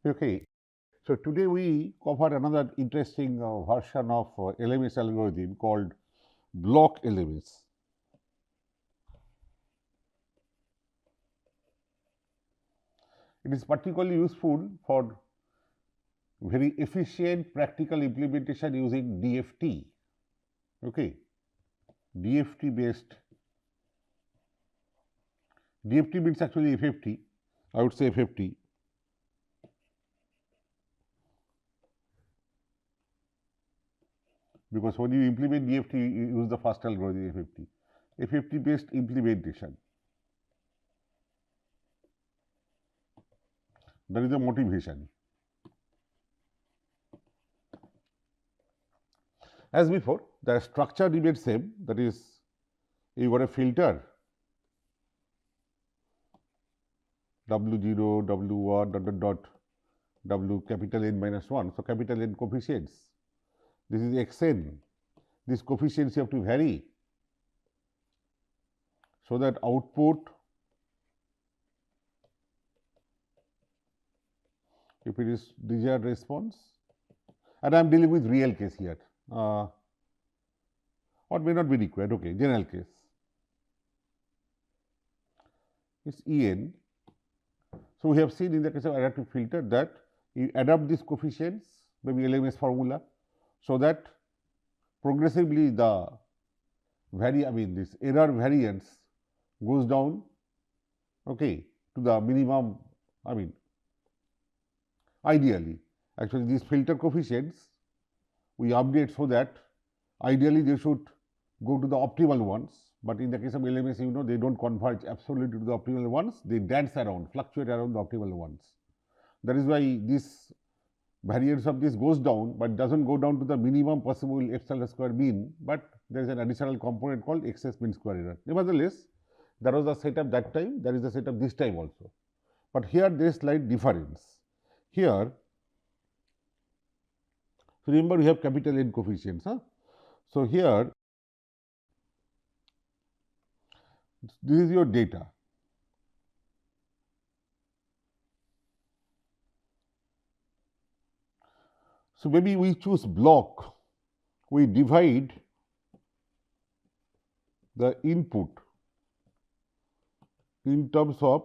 Okay, so today we cover another interesting version of LMS algorithm called block LMS. It is particularly useful for very efficient practical implementation using DFT. Okay, DFT based. DFT means actually FFT. I would say FFT. Because when you implement DFT, you use the first algorithm FFT. FFT based implementation. That is the motivation. As before, the structure remains same, that is, you got a filter W0, W1, dot, W capital N minus 1. So, capital N coefficients. This is Xn. These coefficients you have to vary, so that output, if it is desired response, and I am dealing with real case here, or may not be required, okay, general case, is En. So, we have seen in the case of adaptive filter that you adapt these coefficients, maybe LMS formula, so that progressively the this error variance goes down, okay, to the minimum. Ideally, actually these filter coefficients we update so that ideally they should go to the optimal ones, but in the case of LMS, you know, they do not converge absolutely to the optimal ones, they dance around, fluctuate around the optimal ones. That is why this variance of this goes down, but does not go down to the minimum possible epsilon square mean, but there is an additional component called excess mean square error. Nevertheless, that was the setup that time, that is the setup this time also. But here there is slight difference. Here, so remember we have capital N coefficients. So, here this is your data. So, maybe we choose block, we divide the input in terms of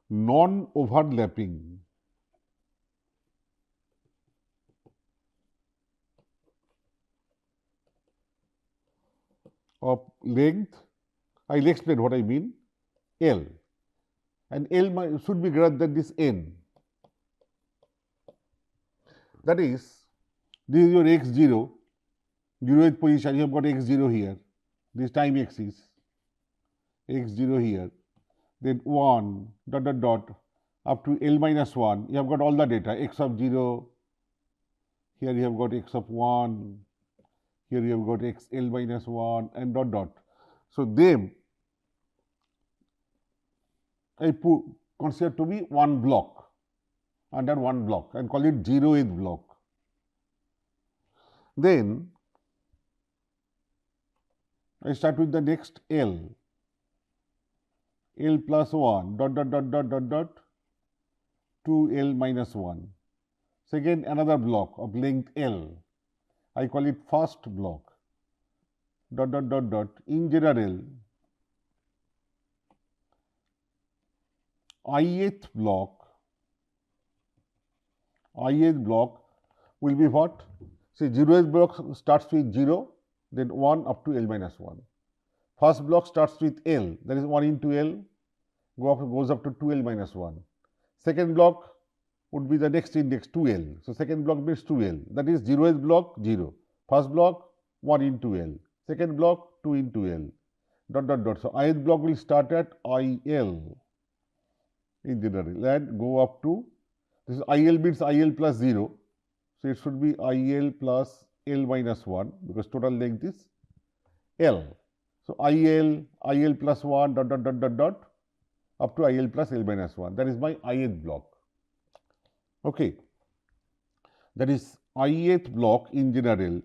non-overlapping of length. I will explain what I mean, L, and L should be greater than this N. That is, this is your x0, 0th position, you have got x0 here, this time axis, x0 here, then 1 dot up to L minus 1, you have got all the data, x of 0, here you have got x of 1, here you have got x L minus 1 and dot. So, them I consider to be one block, under one block, and call it 0th block. Then I start with the next L plus 1 dot 2 L minus 1. Second, another block of length L, I call it first block, dot in general ith block will be what? Say 0th block starts with 0, then 1 up to L minus 1. First block starts with L, that is 1 into L, goes up to 2L minus 1. Second block would be the next index 2L. So, second block means 2L, that is 0th block 0. First block 1 into L, second block 2 into L, dot. So, ith block will start at IL in general and go up to, this is IL means IL plus 0. So, it should be IL plus L minus 1 because total length is L. So, IL plus 1 dot up to IL plus L minus 1, that is my ith block. Okay. That is ith block in general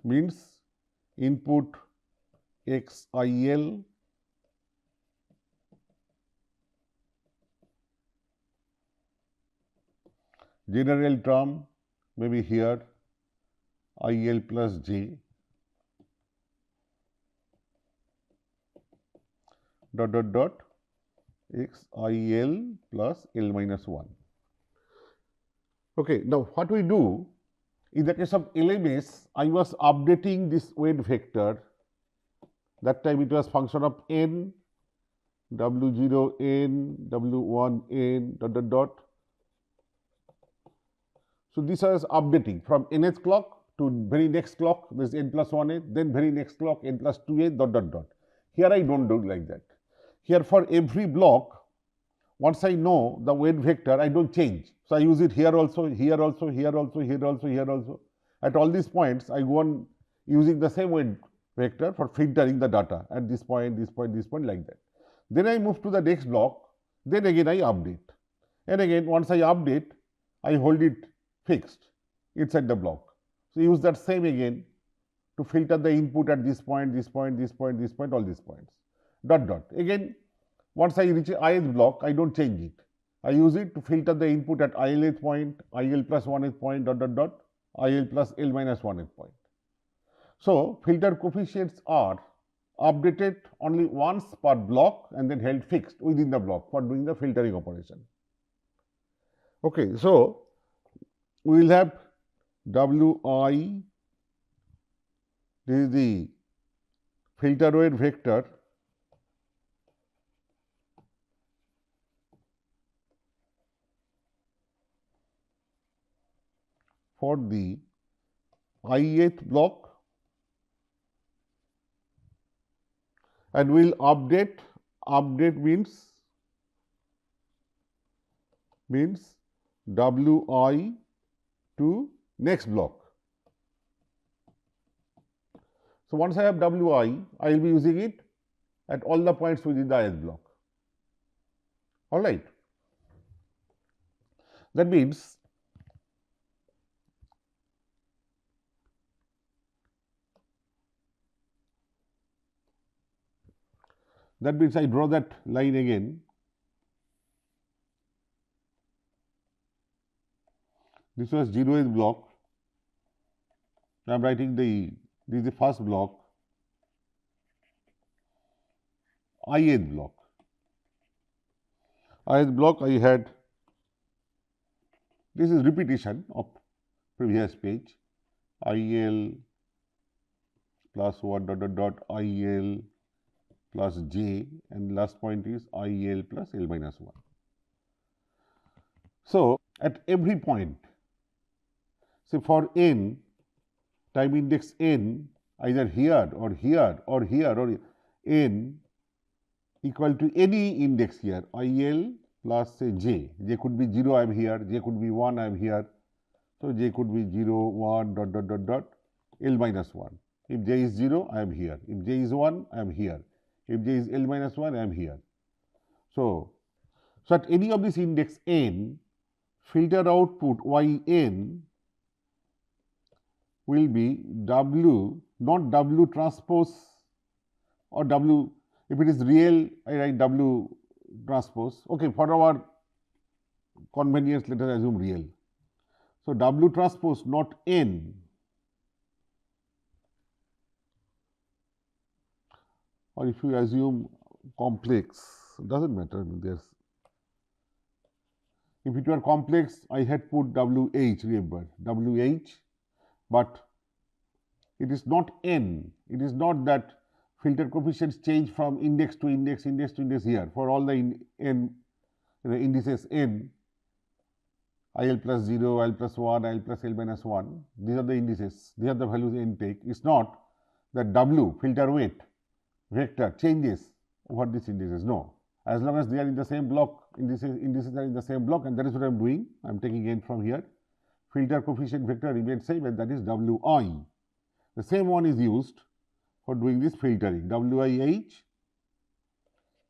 means input XIL general term maybe here IL plus J dot dot dot XIL plus L minus 1. Okay, now what we do in the case of LMS, I was updating this weight vector. That time it was function of n, W0 n, W1 n dot dot dot. So this was updating from nth clock to very next clock, this n plus 1n, then very next clock n plus 2n dot dot dot. Here I don't do like that. Here for every block, once I know the weight vector, I don't change. So I use it here also, here also, here also, here also, here also. At all these points, I go on using the same weight vector for filtering the data at this point, this point, this point, like that. Then I move to the next block, then again I update. And again, once I update, I hold it fixed inside the block. So use that same again to filter the input at this point, this point, this point, this point, all these points. Dot dot. Again, once I reach ith block, I don't change it. I use it to filter the input at ILth point, IL plus 1th point, dot dot dot, IL plus L minus 1th point. So filter coefficients are updated only once per block and then held fixed within the block for doing the filtering operation. Okay, so we will have Wi, this is the filter weight vector for the ith block, and we will update means Wi to next block. So once I have Wi, I will be using it at all the points within the ith block. All right. That means I draw that line again. This was 0th block. I am writing this is the first block, ith block. Ith block I had, this is repetition of previous page, IL plus 1 dot dot dot IL plus J, and last point is IL plus L minus 1. So at every point, say for n, time index n, either here or here or here or n equal to any index here, IL plus say J. J could be 0, I am here, J could be 1, I am here. So J could be 0, 1, dot dot dot dot, L minus 1. If J is 0, I am here. If J is 1, I am here. If J is L minus 1, I am here. So at any of this index n, filter output yn will be W, not W transpose or W, if it is real, I write W transpose. Okay, for our convenience, let us assume real. So W transpose, not n. Or if you assume complex, doesn't matter. If it were complex, I had put WH, remember, WH, but it is not n. It is not that filter coefficients change from index to index, index to index here. For all the indices n, IL plus 0, IL plus 1, IL plus L minus 1, these are the indices, these are the values n take. It is not that W, filter weight vector, changes over these indices. No. As long as they are in the same block, indices are in the same block, and that is what I am doing. I am taking n from here. Filter coefficient vector remains same, and that is Wi. The same one is used for doing this filtering, WIH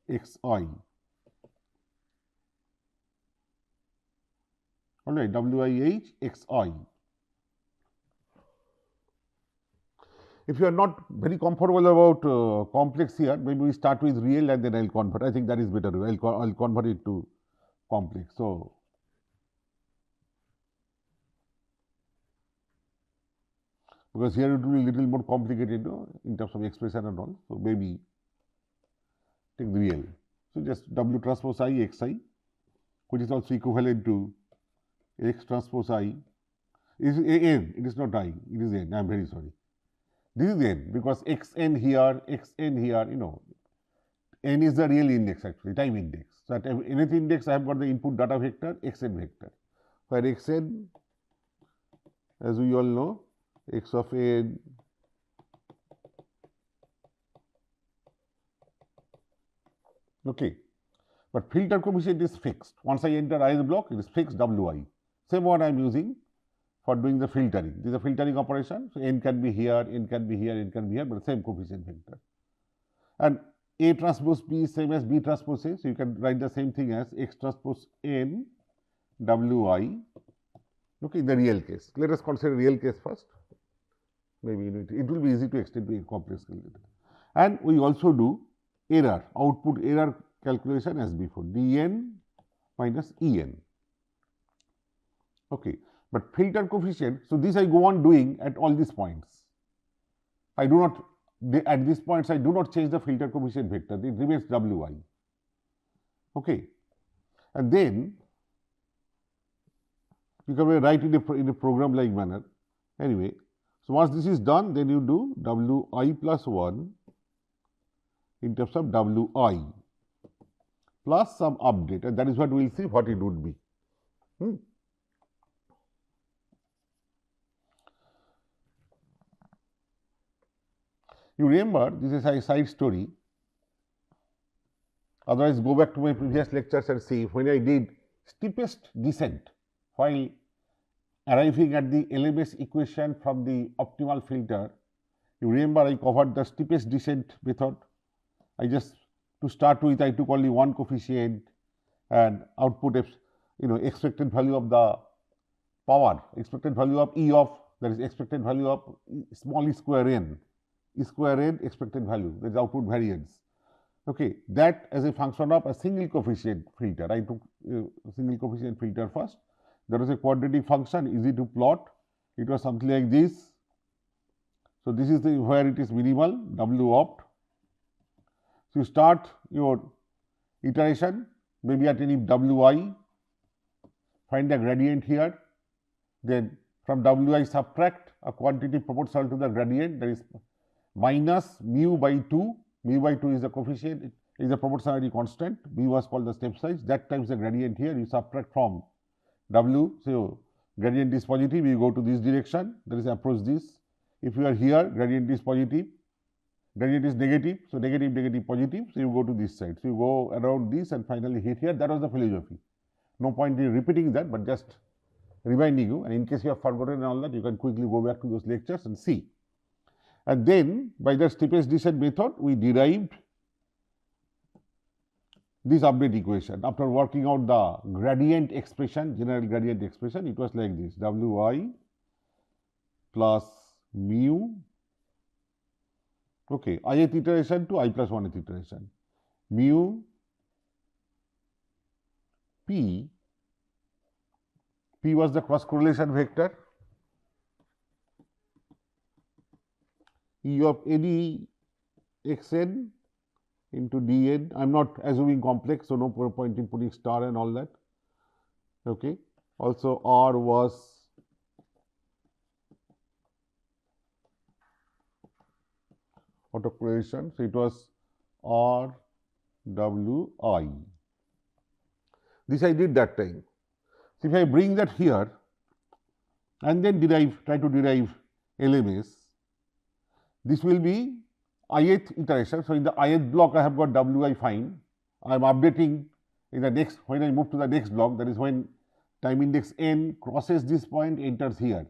XI. All right, WIH XI. If you are not very comfortable about complex here, maybe we start with real and then I will convert. I think that is better. I will convert it to complex. So because here it will be a little more complicated, in terms of expression and all. So, maybe take the real. So, just W transpose I xi, which is also equivalent to X transpose I. It is n, it is not I, it is n. I am very sorry. This is n because xn here, n is the real index actually, time index. So, at nth index I have got the input data vector xn vector, where xn, as we all know, x of n okay. But filter coefficient is fixed. Once I enter ith block, it is fixed Wi. Same one I am using for doing the filtering. This is a filtering operation. So, n can be here, n can be here, n can be here, but same coefficient vector. And A transpose P is same as B transpose A. So, you can write the same thing as X transpose N Wi, okay, in the real case. Let us consider real case first. Maybe it will be easy to extend to a complex calculator. And we also do error, output error calculation as before, dn minus en. Okay. But filter coefficient, so this I go on doing at all these points. I do not, at these points I do not change the filter coefficient vector, it remains Wi. Okay. And then you can write in a program like manner. Anyway, so once this is done, then you do Wi plus 1 in terms of Wi plus some update, and that is what we will see what it would be. You remember, this is a side story. Otherwise, go back to my previous lectures and see when I did steepest descent while arriving at the LMS equation from the optimal filter. You remember I covered the steepest descent method. I just, to start with, I took only one coefficient and output expected value of the power, expected value of E of, that is expected value of small e square n. E square n expected value, that is output variance. Okay, that as a function of a single coefficient filter. I took a single coefficient filter first. There was a quadratic function, easy to plot. It was something like this. So, this is where it is minimal, W opt. So, you start your iteration, maybe at any Wi, find the gradient here, then from Wi subtract a quantity proportional to the gradient, that is minus mu by 2, mu by 2 is the coefficient, is the proportionality constant, mu was called the step size, that times the gradient here, you subtract from W. So, gradient is positive, you go to this direction, that is approach this. If you are here, gradient is positive, gradient is negative, so negative, negative, positive, so you go to this side. So, you go around this and finally hit here, that was the philosophy. No point in repeating that, but just reminding you, and in case you have forgotten and all that, you can quickly go back to those lectures and see. And then by the steepest descent method, we derived this update equation. After working out the gradient expression, general gradient expression, it was like this, Wi plus mu, okay, ith iteration to I plus 1th iteration, mu p, p was the cross correlation vector, E of any xn into dn. I am not assuming complex, so no point in putting star and all that. Okay. Also, R was autocorrelation, so it was R W I. This I did that time. So, if I bring that here and then try to derive LMS, this will be ith iteration. So, in the ith block I have got Wi find, I am updating in the next, when I move to the next block, that is when time index n crosses this point, enters here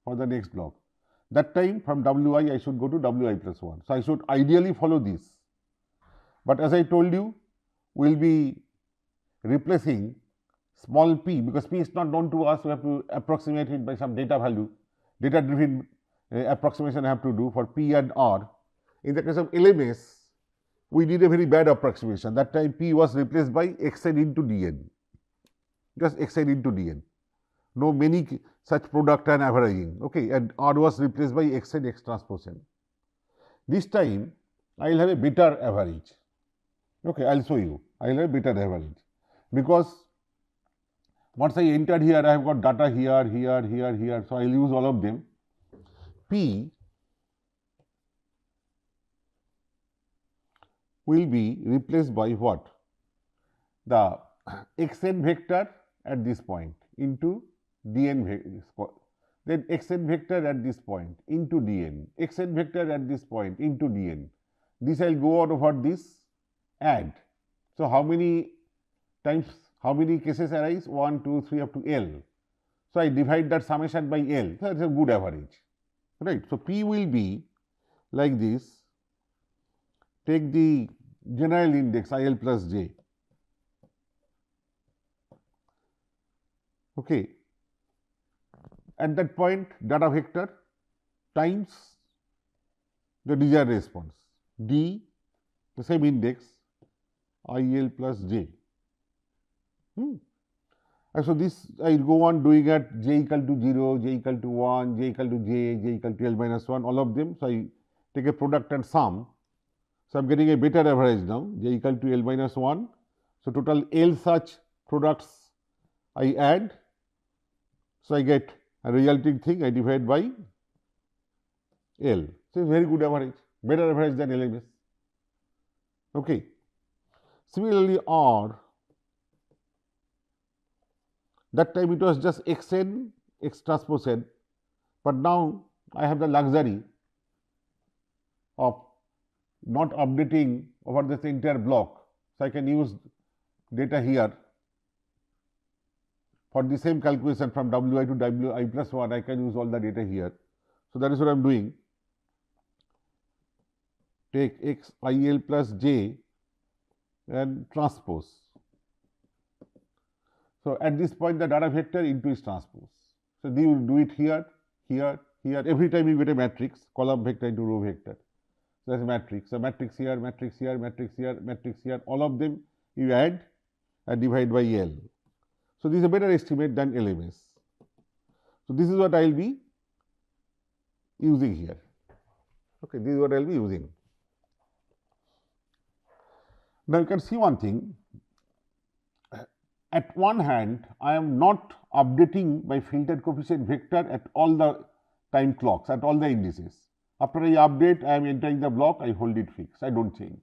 for the next block. That time from Wi I should go to Wi plus 1. So, I should ideally follow this, but as I told you, we will be replacing small p, because p is not known to us, we have to approximate it by some data value, data driven approximation I have to do for p and r. In the case of LMS, we did a very bad approximation. That time p was replaced by xn into dn, just xn into dn. no many such product and averaging, okay, and R was replaced by X and X transpose N. This time I will have a better average, okay, I will show you, I will have a better average, because once I entered here, I have got data here, here, here, here, so I will use all of them. P will be replaced by what? The xn vector at this point into dn vector, then xn vector at this point into dn, xn vector at this point into dn. This I will go on over this add. So, how many times, how many cases arise? 1, 2, 3 up to L. So, I divide that summation by L. So, that is a good average, right. So, P will be like this. Take the general index IL plus j, okay. At that point data vector times the desired response d, the same index IL plus j. And so, this I will go on doing at j equal to 0, j equal to 1, j equal to j, j equal to L minus 1, all of them. So, I take a product and sum. So, I am getting a better average now, j equal to L minus 1. So, total L such products I add. So, I get a resulting thing, I divide by L. So, very good average, better average than LMS. Okay. Similarly, R, that time it was just xn, x transpose n, but now I have the luxury of not updating over this entire block. So, I can use data here for the same calculation from Wi to Wi plus 1, I can use all the data here. So, that is what I am doing. Take x IL plus j and transpose. So, at this point the data vector into its transpose. So, you will do it here, here, here, every time you get a matrix, column vector into row vector. So, that is a matrix. So, matrix here, matrix here, matrix here, matrix here, all of them you add and divide by L. So, this is a better estimate than LMS. So, this is what I will be using here. Okay, this is what I will be using. Now, you can see one thing. At one hand, I am not updating my filtered coefficient vector at all the time clocks, at all the indices. After I update, I am entering the block, I hold it fixed, I do not change.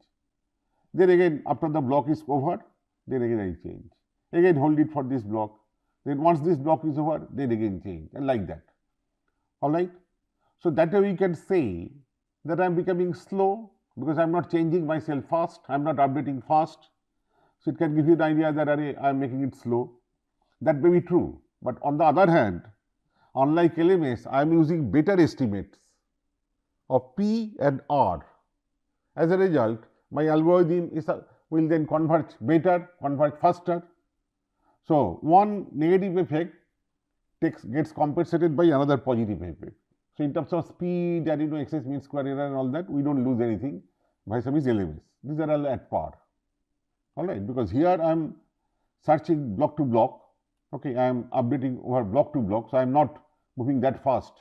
Then again, after the block is over, then again I change. Again hold it for this block, then once this block is over, then again change, and like that, all right. So, that way we can say that I am becoming slow, because I am not changing myself fast, I am not updating fast. So, it can give you the idea that I am making it slow. That may be true, but on the other hand, unlike LMS, I am using better estimates of P and R. As a result, my algorithm is will then converge better, converge faster. So, one negative effect gets compensated by another positive effect. So, in terms of speed and excess mean square error and all that, we do not lose anything vice versa LMS. These are all at par, all right, because here I am searching block to block, okay, I am updating over block to block. So, I am not moving that fast,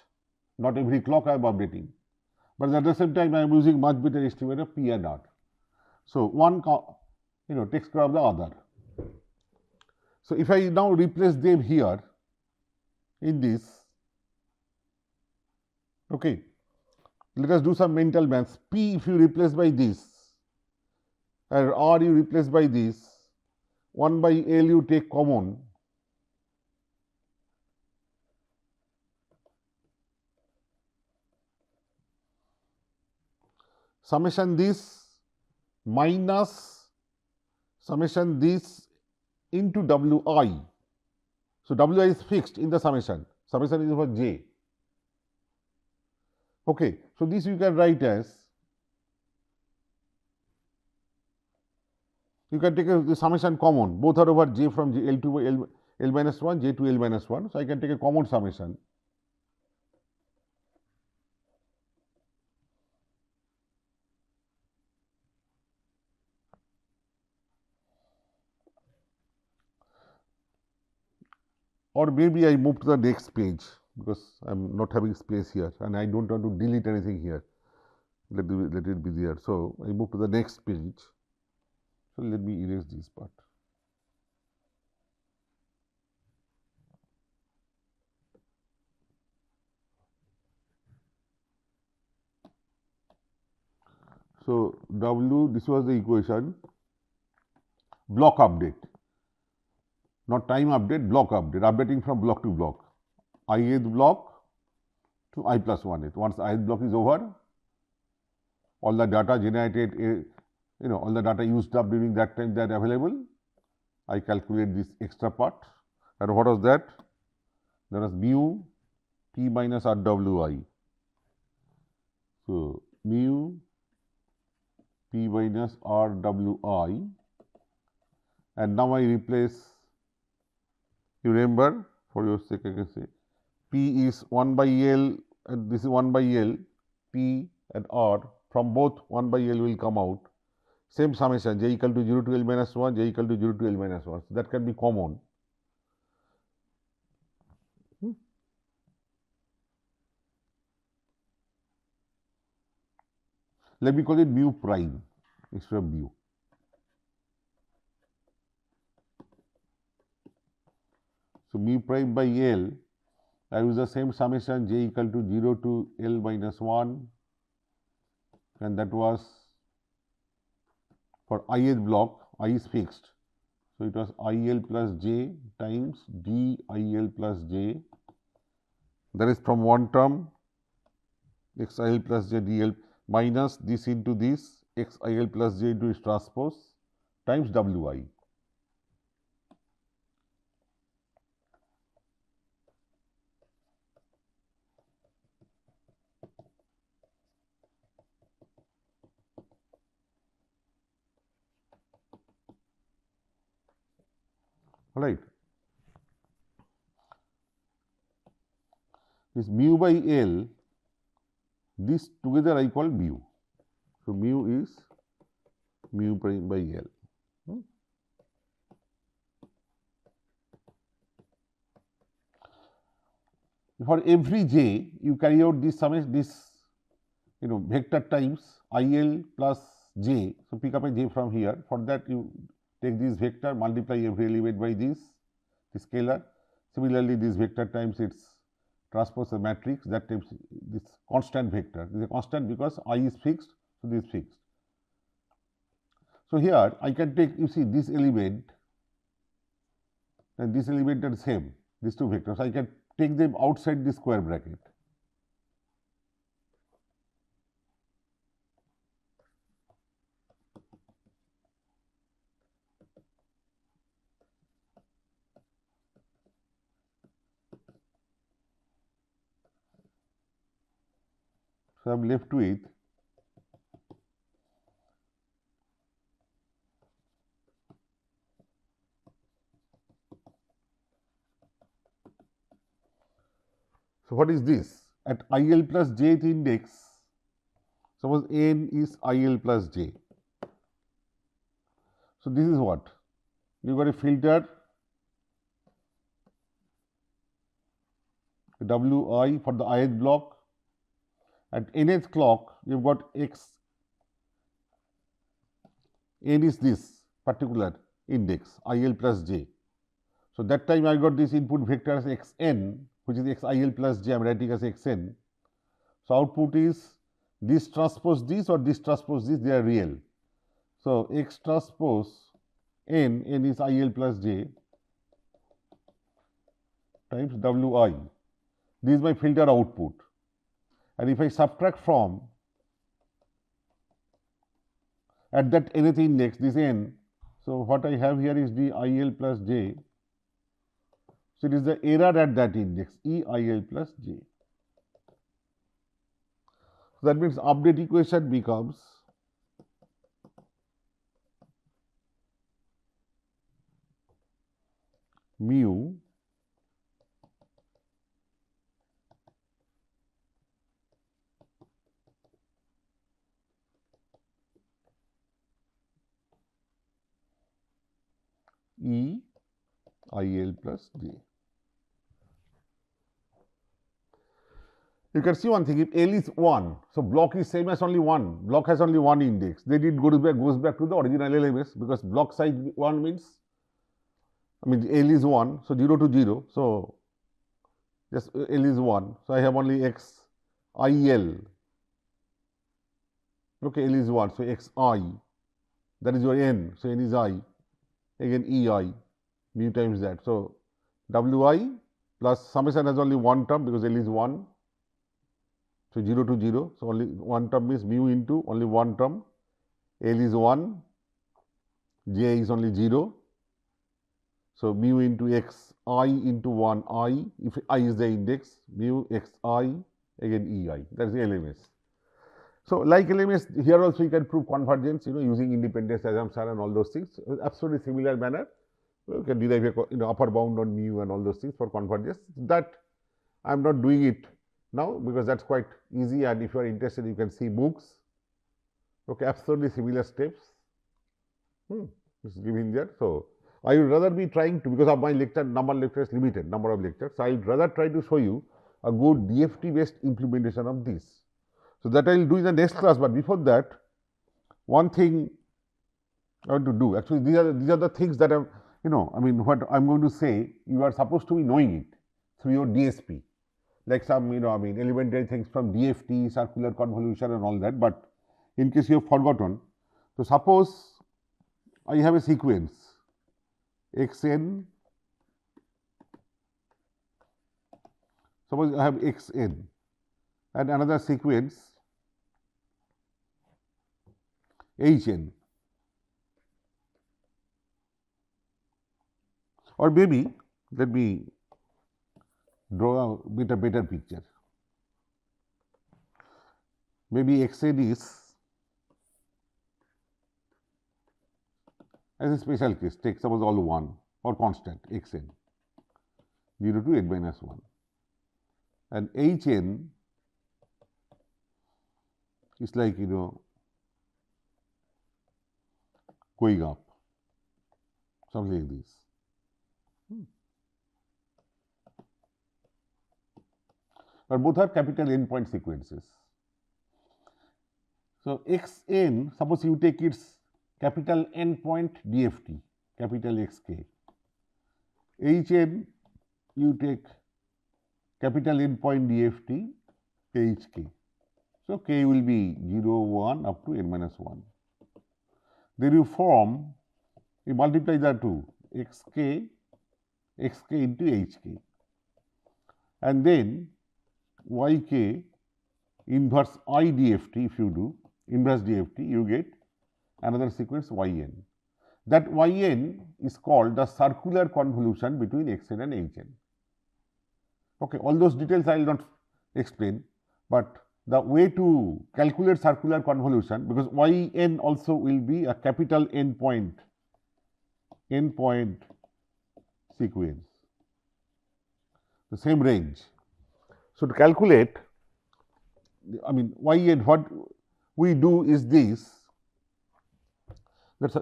not every clock I am updating, but at the same time I am using much better estimate of P and R. So, one takes care of the other. So, if I now replace them here in this, okay, let us do some mental maths. P if you replace by this and R you replace by this, 1 by L you take common, summation this minus summation this into Wi. So, Wi is fixed in the summation, summation is over j. Okay. So, this you can write as, you can take the summation common, both are over j from L to L minus 1, j to L minus 1. So, I can take a common summation. or maybe I move to the next page because I am not having space here and I do not want to delete anything here. Let it be there. So, I move to the next page. So, let me erase this part. So, W, this was the equation, block update, not time update, block update, updating from block to block, ith block to I plus 1th. Once ith block is over, all the data generated, all the data used up during that time that available, I calculate this extra part. And what was that? That was mu P minus RWI. So, mu P minus RWI, and now I replace, you remember, for your sake I can say P is 1 by L and this is 1 by L, P and R from both 1 by L will come out, same summation j equal to 0 to L minus 1, j equal to 0 to L minus 1. So, that can be common. Let me call it mu prime instead of mu. So, mu prime by L, I use the same summation j equal to 0 to L minus 1, and that was for ith block, I is fixed. So, it was IL plus j times DIL plus j, that is from one term XIL plus j DL minus this into this XIL plus j into its transpose times WI. Right. This mu by L, this together I call mu. So, mu is mu prime by L. For every j, you carry out this summation, this vector times IL plus j. So, pick up a j from here. For that, you take this vector, multiply every element by this scalar. Similarly, this vector times its transpose a matrix, that times this constant vector. This is a constant because I is fixed, so this is fixed. So, here I can take, you see, this element and this element are same, these two vectors. I can take them outside the square bracket. So, I am left with so what is this? At IL plus jth index, suppose n is IL plus j. So, this is what? You got a filter WI for the ith block. At nth clock, you have got x, n is this particular index IL plus j. So, that time I got this input vector as xn, which is xIL plus j, I am writing as xn. So, output is this transpose this or this transpose this, they are real. So, x transpose n is IL plus j times WI. This is my filter output. And if I subtract from at that nth index this n, so what I have here is the IL plus j. So, it is the error at that index EIL plus j. So, that means update equation becomes mu E IL plus j. You can see one thing, if L is 1, so block is same as only 1, block has only one index, then it goes back to the original LMS, because block size 1 means, L is 1, so 0 to 0, so just L is 1, so I have only X I L, okay, L is 1, so X I, that is your N, so N is I, again E I, mu times that, so W I plus summation has only one term because L is 1. So, 0 to 0. So, only one term means mu into only one term. L is 1, J is only 0. So, mu into X I into 1 I, if I is the index, mu X I again E I, that is LMS. So, like LMS, here also you can prove convergence, using independence assumption and all those things. Absolutely similar manner, you can derive a upper bound on mu and all those things for convergence. That I am not doing it now, because that is quite easy, and if you are interested, you can see books. Okay, absolutely similar steps. It's given there. So, I would rather be trying to, because of my number of lectures limited, number of lectures, so I would rather try to show you a good DFT based implementation of this. So, that I will do in the next class, but before that, one thing I want to do, actually these are the things that I what I am going to say, you are supposed to be knowing it through your DSP. Like some, elementary things from DFT, circular convolution and all that, but in case you have forgotten, so suppose I have a sequence xn, suppose I have xn and another sequence hn, or maybe let me draw a better picture. Maybe xn is, as a special case, take suppose all 1 or constant xn 0 to n minus 1, and hn is like going up, something like this. But both are capital N point sequences. So, xn, suppose you take its capital N point DFT, capital Xk. Hn, you take capital N point DFT, Hk. So, k will be 0, 1 up to n minus 1. Then you form, you multiply the two, xk into hk, and then yk inverse I DFT, if you do inverse DFT, you get another sequence yn. That yn is called the circular convolution between xn and hn. Okay, all those details I will not explain, but the way to calculate circular convolution, because yn also will be a capital N point sequence, the same range. So, to calculate, yn, what we do is this, let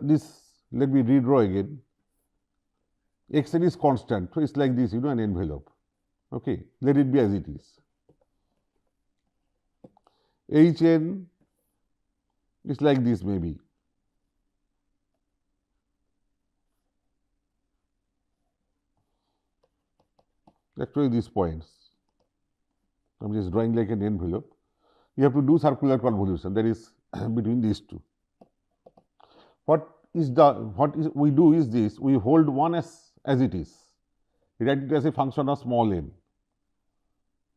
me redraw again. Xn is constant, so it is like this, an envelope. Okay, let it be as it is. Hn is like this, maybe. Actually, these points, I am just drawing like an envelope. You have to do circular convolution, that is between these two. What we do is this, we hold one as it is, write it as a function of small n,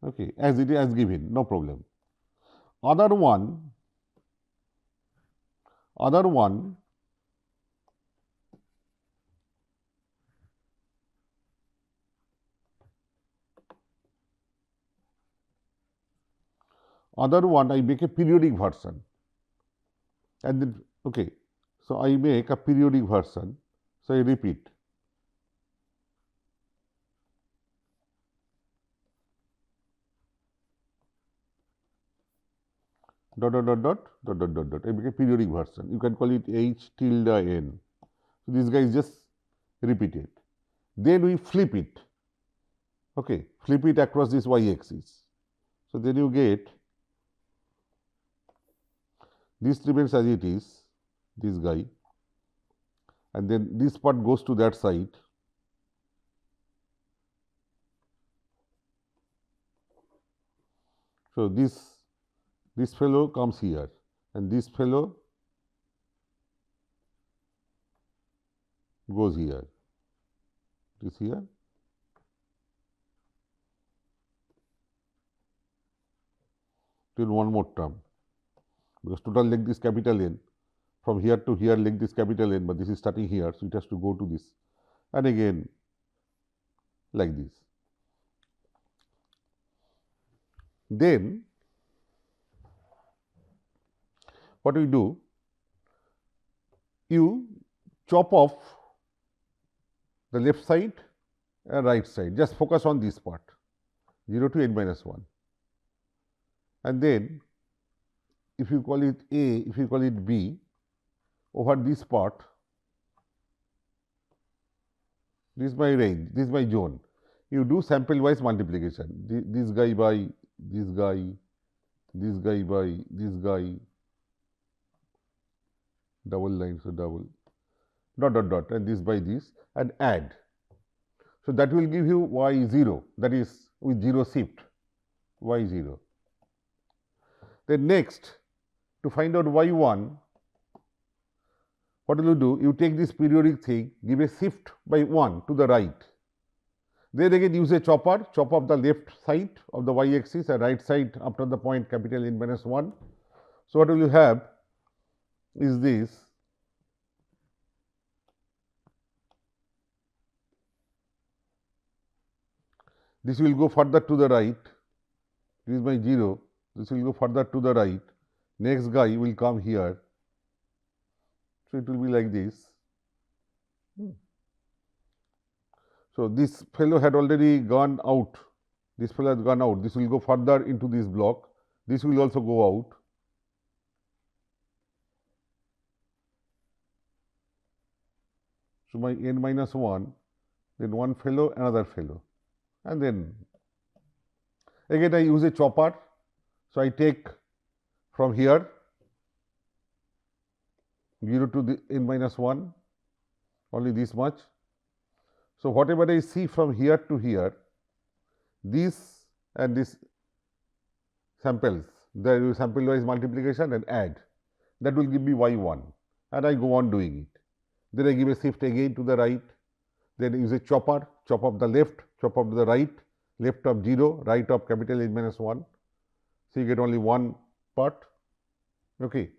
okay, as it is, as given, no problem. Other one I make a periodic version, and then okay, so I make a periodic version, so I repeat. Dot, I make a periodic version. You can call it H tilde n. So, this guy is just repeated. Then we flip it, okay, flip it across this y axis. So, then you get this remains as it is, this guy, and then this part goes to that side. So, this fellow comes here and this fellow goes here, this here. Till one more term, because total length is capital N, from here to here length is capital N, but this is starting here, so it has to go to this, and again like this. Then what we do, you chop off the left side and right side, just focus on this part 0 to n minus 1, and then if you call it A, if you call it B, over this part, this is my range, this is my zone. You do sample wise multiplication, this guy by this guy, this guy by this guy, double line, so double, dot dot dot, and this by this, and add. So, that will give you y 0, that is with 0 shift, y 0. Then next, to find out y 1, what will you do? You take this periodic thing, give a shift by 1 to the right. Then again use a chopper, chop off the left side of the y axis and right side after the point capital N minus 1. So, what will you have is this. This will go further to the right, this is my 0, this will go further to the right, next guy will come here. So, it will be like this. So, this fellow had already gone out, this fellow has gone out, this will go further into this block, this will also go out. So, my n minus 1, then one fellow, another fellow, and then again I use a chopper. So, I take from here 0 to the n minus 1, only this much. So, whatever I see from here to here, this and this samples, the sample wise multiplication and add, that will give me y 1, and I go on doing it. Then I give a shift again to the right, then use a chopper, chop off the left, chop off the right, left of 0, right of capital N minus 1. So, you get only one part. Okay.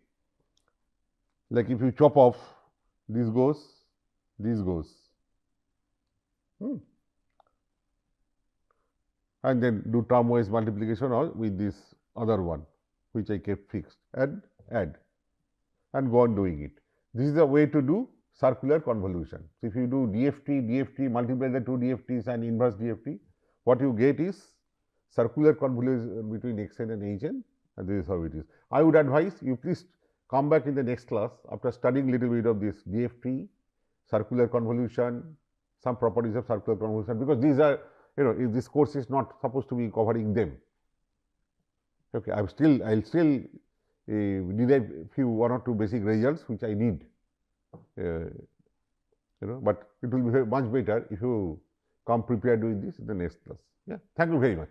Like if you chop off, this goes, this goes. And then do term wise multiplication or with this other one, which I kept fixed, and add, and go on doing it. This is the way to do circular convolution. So, if you do DFT, multiply the two DFTs and inverse DFT, what you get is circular convolution between Xn and Hn, and this is how it is. I would advise you please come back in the next class after studying little bit of this DFT, circular convolution, some properties of circular convolution, because these are, if this course is not supposed to be covering them. Okay, I will still derive few one or two basic results which I need, but it will be much better if you come prepared with this in the next class. Yeah, thank you very much.